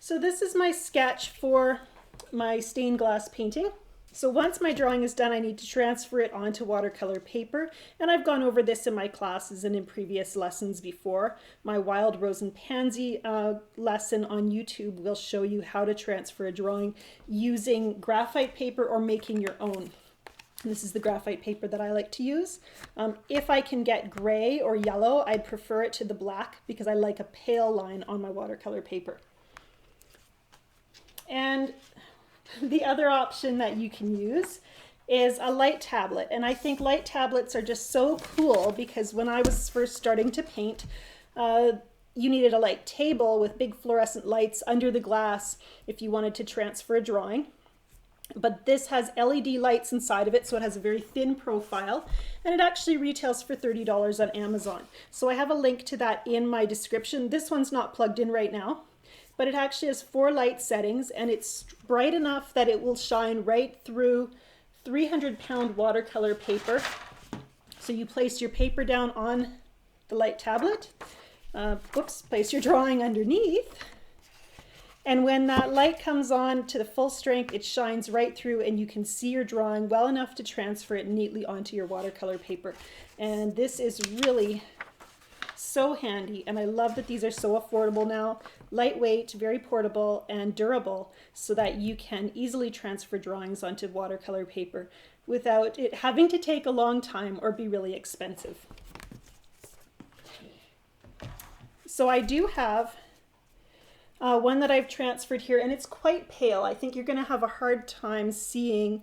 So this is my sketch for my stained glass painting. So once my drawing is done, I need to transfer it onto watercolor paper. And I've gone over this in my classes and in previous lessons before. My Wild Rose and Pansy lesson on YouTube will show you how to transfer a drawing using graphite paper or making your own. And this is the graphite paper that I like to use. If I can get gray or yellow, I'd prefer it to the black because I like a pale line on my watercolor paper. And the other option that you can use is a light tablet. And I think light tablets are just so cool because when I was first starting to paint, you needed a light table with big fluorescent lights under the glass if you wanted to transfer a drawing. But this has LED lights inside of it, so it has a very thin profile, and it actually retails for $30 on Amazon. So I have a link to that in my description. This one's not plugged in right now, but it actually has 4 light settings, and it's bright enough that it will shine right through 300-pound watercolor paper. So you place your paper down on the light tablet, place your drawing underneath, and when that light comes on to the full strength, it shines right through and you can see your drawing well enough to transfer it neatly onto your watercolor paper. And this is really so handy, and I love that these are so affordable now, lightweight, very portable and durable, so that you can easily transfer drawings onto watercolor paper without it having to take a long time or be really expensive. So I do have one that I've transferred here, and it's quite pale. I think you're going to have a hard time seeing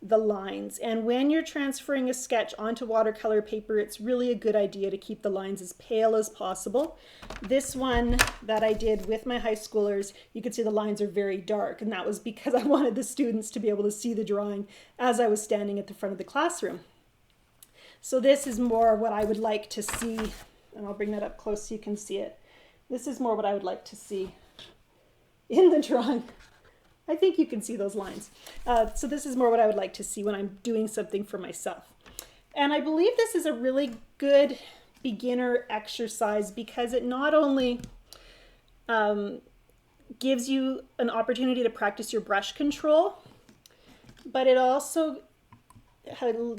the lines. And when you're transferring a sketch onto watercolor paper, it's really a good idea to keep the lines as pale as possible. This one that I did with my high schoolers, you can see the lines are very dark, and that was because I wanted the students to be able to see the drawing as I was standing at the front of the classroom. So this is more what I would like to see, and I'll bring that up close so you can see it. This is more what I would like to see in the drawing. I think you can see those lines. So this is more what I would like to see when I'm doing something for myself. And I believe this is a really good beginner exercise because it not only gives you an opportunity to practice your brush control, but it also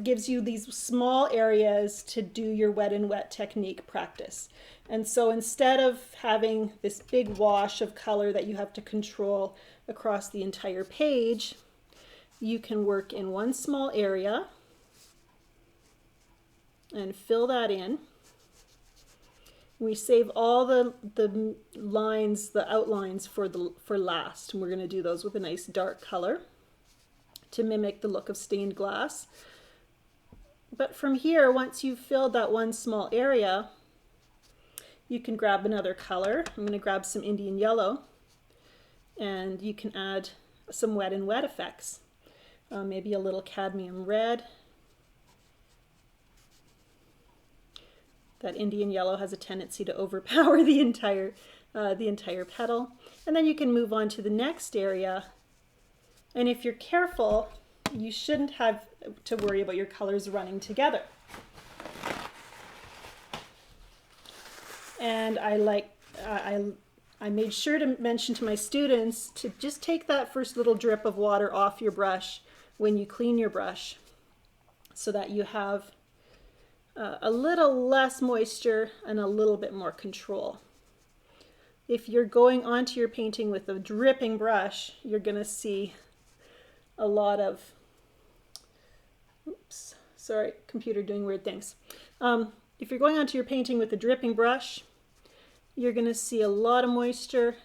gives you these small areas to do your wet and wet technique practice. And so instead of having this big wash of color that you have to control across the entire page, you can work in one small area and fill that in. We save all the lines, the outlines for last, and we're going to do those with a nice dark color to mimic the look of stained glass. But from here, once you've filled that one small area, you can grab another color. I'm going to grab some Indian yellow, and you can add some wet and wet effects. Maybe a little cadmium red. That Indian yellow has a tendency to overpower the entire petal. And then you can move on to the next area. And if you're careful, you shouldn't have to worry about your colors running together. And I made sure to mention to my students to just take that first little drip of water off your brush when you clean your brush so that you have a little less moisture and a little bit more control. If you're going onto your painting with a dripping brush, you're going to see a lot of, oops, sorry, computer doing weird things. If you're going onto your painting with a dripping brush, you're going to see a lot of moisture,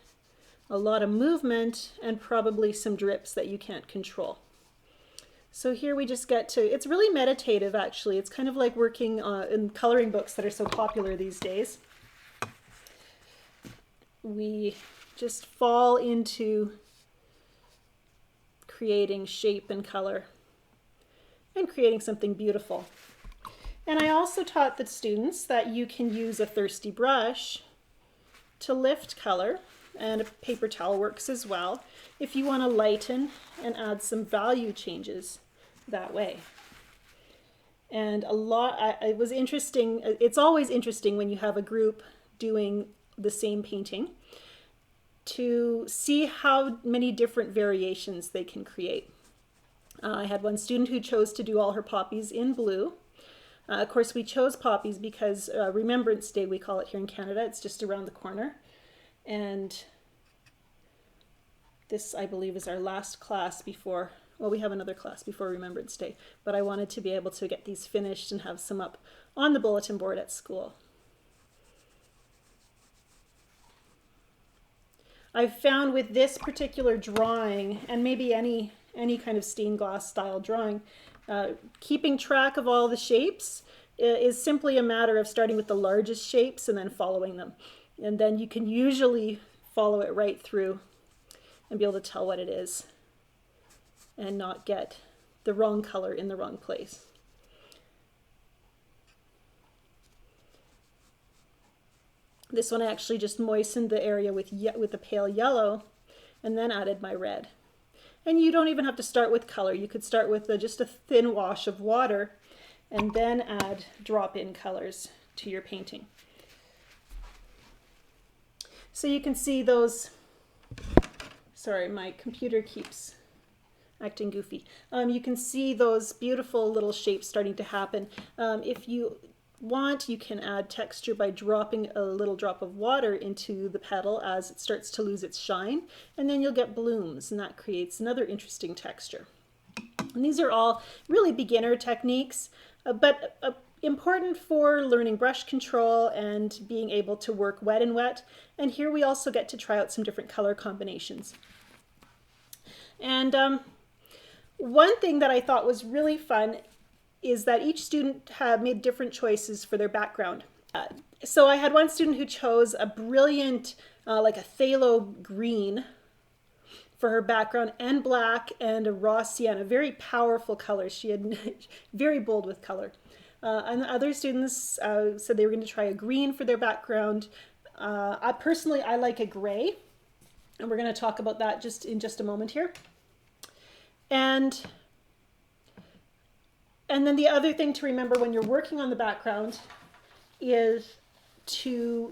a lot of movement, and probably some drips that you can't control. So here we just get to, it's really meditative actually. It's kind of like working in coloring books that are so popular these days. We just fall into creating shape and color and creating something beautiful. And I also taught the students that you can use a thirsty brush to lift color, and a paper towel works as well if you want to lighten and add some value changes that way. And it was interesting, it's always interesting when you have a group doing the same painting to see how many different variations they can create. I had one student who chose to do all her poppies in blue. Of course, we chose poppies because Remembrance Day, we call it here in Canada. It's just around the corner. And this, I believe, is our last class before, well, we have another class before Remembrance Day, but I wanted to be able to get these finished and have some up on the bulletin board at school. I've found with this particular drawing, and maybe any kind of stained glass style drawing, keeping track of all the shapes is simply a matter of starting with the largest shapes and then following them. And then you can usually follow it right through and be able to tell what it is and not get the wrong color in the wrong place. This one I actually just moistened the area with the pale yellow and then added my red. And you don't even have to start with color. You could start with just a thin wash of water and then add drop-in colors to your painting. So you can see those, sorry, my computer keeps acting goofy. You can see those beautiful little shapes starting to happen. If you want, you can add texture by dropping a little drop of water into the petal as it starts to lose its shine, and then you'll get blooms, and that creates another interesting texture. And these are all really beginner techniques, but important for learning brush control and being able to work wet and wet. And here we also get to try out some different color combinations. And one thing that I thought was really fun is that each student had made different choices for their background. So I had one student who chose a brilliant, like a phthalo green for her background, and black, and a raw sienna, very powerful colors. She had very bold with color. And the other students said they were going to try a green for their background. Personally, I like a gray, and we're going to talk about that in just a moment here. And then the other thing to remember when you're working on the background is to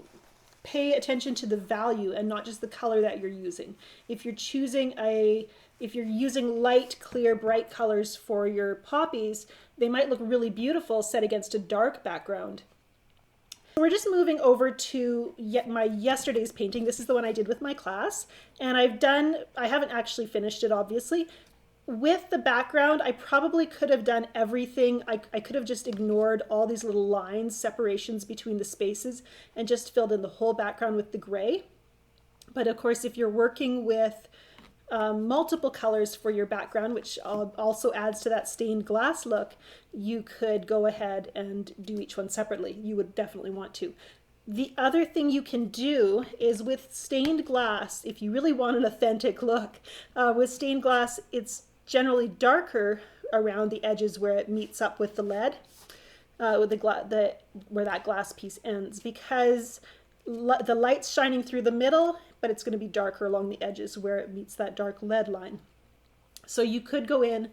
pay attention to the value and not just the color that you're using. If you're using light, clear, bright colors for your poppies, they might look really beautiful set against a dark background. We're just moving over to my yesterday's painting. This is the one I did with my class, and I haven't actually finished it, obviously. With the background, I probably could have done everything. I could have just ignored all these little lines, separations between the spaces, and just filled in the whole background with the gray. But of course, if you're working with multiple colors for your background, which also adds to that stained glass look, you could go ahead and do each one separately. You would definitely want to. The other thing you can do is with stained glass, if you really want an authentic look, with stained glass, it's generally darker around the edges where it meets up with the lead, where that glass piece ends, because the light's shining through the middle, but it's going to be darker along the edges where it meets that dark lead line. So you could go in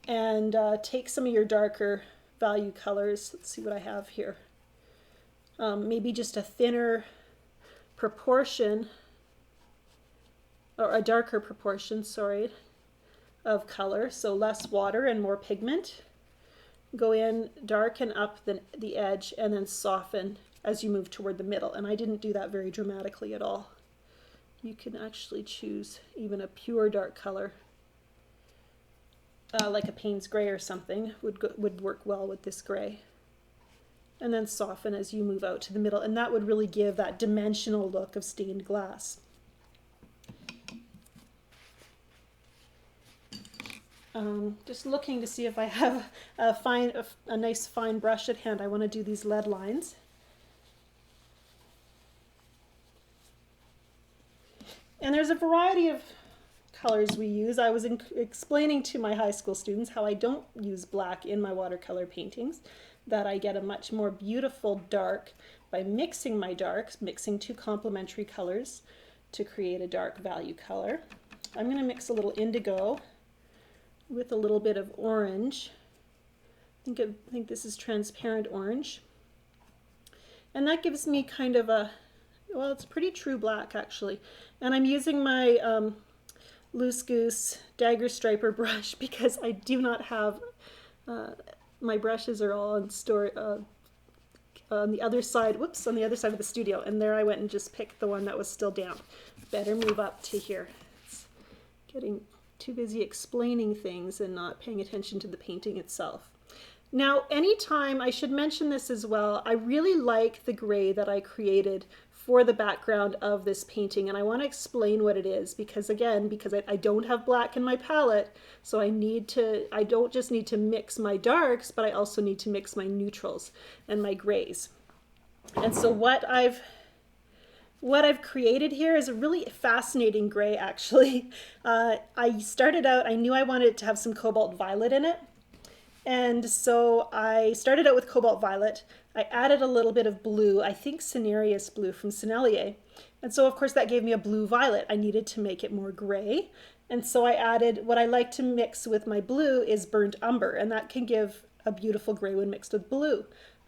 and take some of your darker value colors. Let's see what I have here. Maybe just a thinner proportion, or a darker proportion, sorry, of color, so less water and more pigment. Go in, darken up the edge, and then soften as you move toward the middle. And I didn't do that very dramatically at all. You can actually choose even a pure dark color, like a Payne's gray or something would work well with this gray. And then soften as you move out to the middle, and that would really give that dimensional look of stained glass. Just looking to see if I have a nice fine brush at hand. I want to do these lead lines. And there's a variety of colors we use. I was explaining to my high school students how I don't use black in my watercolor paintings, that I get a much more beautiful dark by mixing my darks, mixing two complementary colors to create a dark value color. I'm going to mix a little indigo with a little bit of orange. I think this is transparent orange. And that gives me kind of a well, it's pretty true black actually. And I'm using my Loose Goose Dagger Striper brush because I do not have, my brushes are all in store on the other side, whoops, on the other side of the studio. And there I went and just picked the one that was still damp. Better move up to here. It's getting too busy explaining things and not paying attention to the painting itself. Now, anytime, I should mention this as well, I really like the gray that I created for the background of this painting, and I want to explain what it is because, again, because I don't have black in my palette, so I don't just need to mix my darks, but I also need to mix my neutrals and my grays. And so what I've created here is a really fascinating gray, actually. I started out, I knew I wanted it to have some cobalt violet in it. And so I started out with cobalt violet. I added a little bit of blue, I think Cinereus blue from Sennelier. And so of course that gave me a blue violet. I needed to make it more gray. And so I added, what I like to mix with my blue is burnt umber, and that can give a beautiful gray when mixed with blue.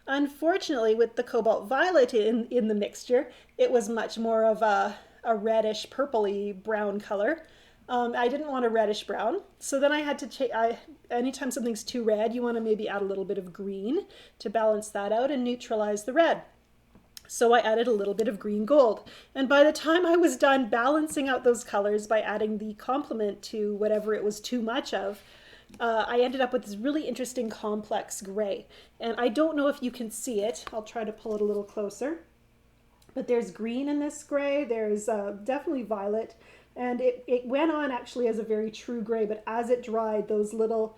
Unfortunately, with the cobalt violet in the mixture, it was much more of a reddish purpley brown color. I didn't want a reddish brown, so then I had to anytime something's too red, you want to maybe add a little bit of green to balance that out and neutralize the red. So I added a little bit of green gold, and by the time I was done balancing out those colors by adding the complement to whatever it was too much of, I ended up with this really interesting complex gray. And I don't know if you can see it. I'll try to pull it a little closer. But there's green in this gray. There's definitely violet. And it went on actually as a very true gray, but as it dried, those little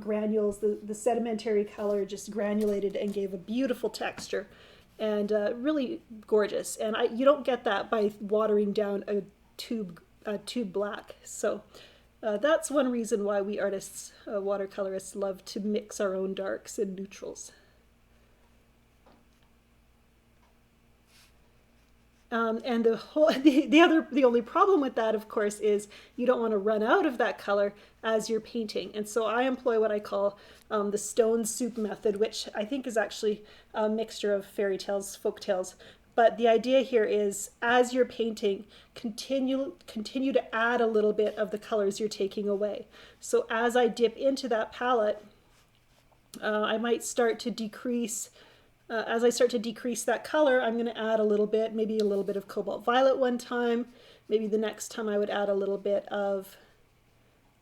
granules, the sedimentary color just granulated and gave a beautiful texture and really gorgeous. And you don't get that by watering down a tube black. So that's one reason why we artists, watercolorists, love to mix our own darks and neutrals. And the only problem with that, of course, is you don't want to run out of that color as you're painting. And so I employ what I call the stone soup method, which I think is actually a mixture of fairy tales, folk tales. But the idea here is, as you're painting, continue to add a little bit of the colors you're taking away. So as I dip into that palette, I might start to decrease. As I start to decrease that color, I'm going to add a little bit, maybe a little bit of cobalt violet one time. Maybe the next time I would add a little bit of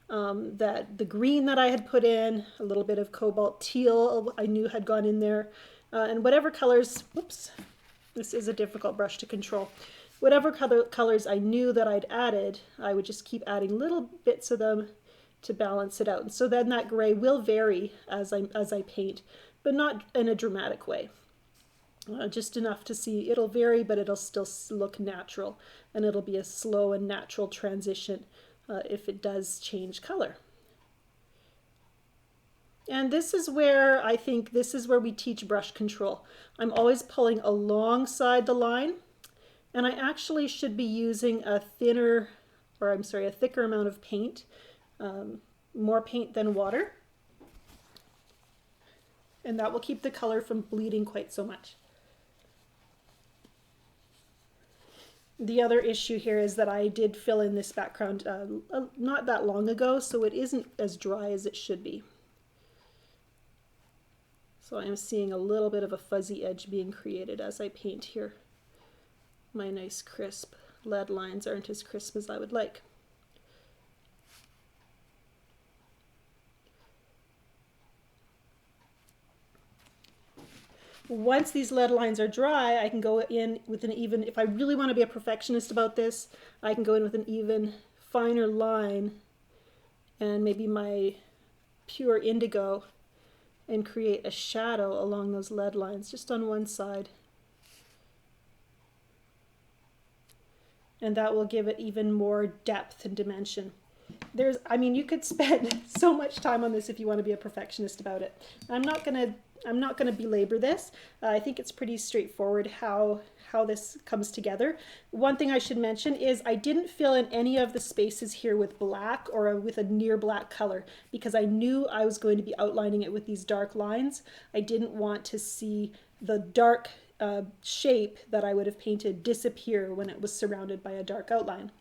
the green that I had put in, a little bit of cobalt teal I knew had gone in there, and whatever colors, whoops, this is a difficult brush to control. Whatever colors I knew that I'd added, I would just keep adding little bits of them to balance it out. And so then that gray will vary as I paint, but not in a dramatic way. Just enough to see it'll vary, but it'll still look natural, and it'll be a slow and natural transition if it does change color. And this is where I think we teach brush control. I'm always pulling alongside the line, and I actually should be using a thicker amount of paint, more paint than water. And that will keep the color from bleeding quite so much. The other issue here is that I did fill in this background not that long ago, so it isn't as dry as it should be. So I'm seeing a little bit of a fuzzy edge being created as I paint here. My nice crisp lead lines aren't as crisp as I would like. Once these lead lines are dry, I can go in with an even, if I really want to be a perfectionist about this, I can go in with an even finer line and maybe my pure indigo and create a shadow along those lead lines just on one side. And that will give it even more depth and dimension. You could spend so much time on this if you want to be a perfectionist about it. I'm not going to belabor this. I think it's pretty straightforward how this comes together. One thing I should mention is I didn't fill in any of the spaces here with black or with a near black color because I knew I was going to be outlining it with these dark lines. I didn't want to see the dark shape that I would have painted disappear when it was surrounded by a dark outline.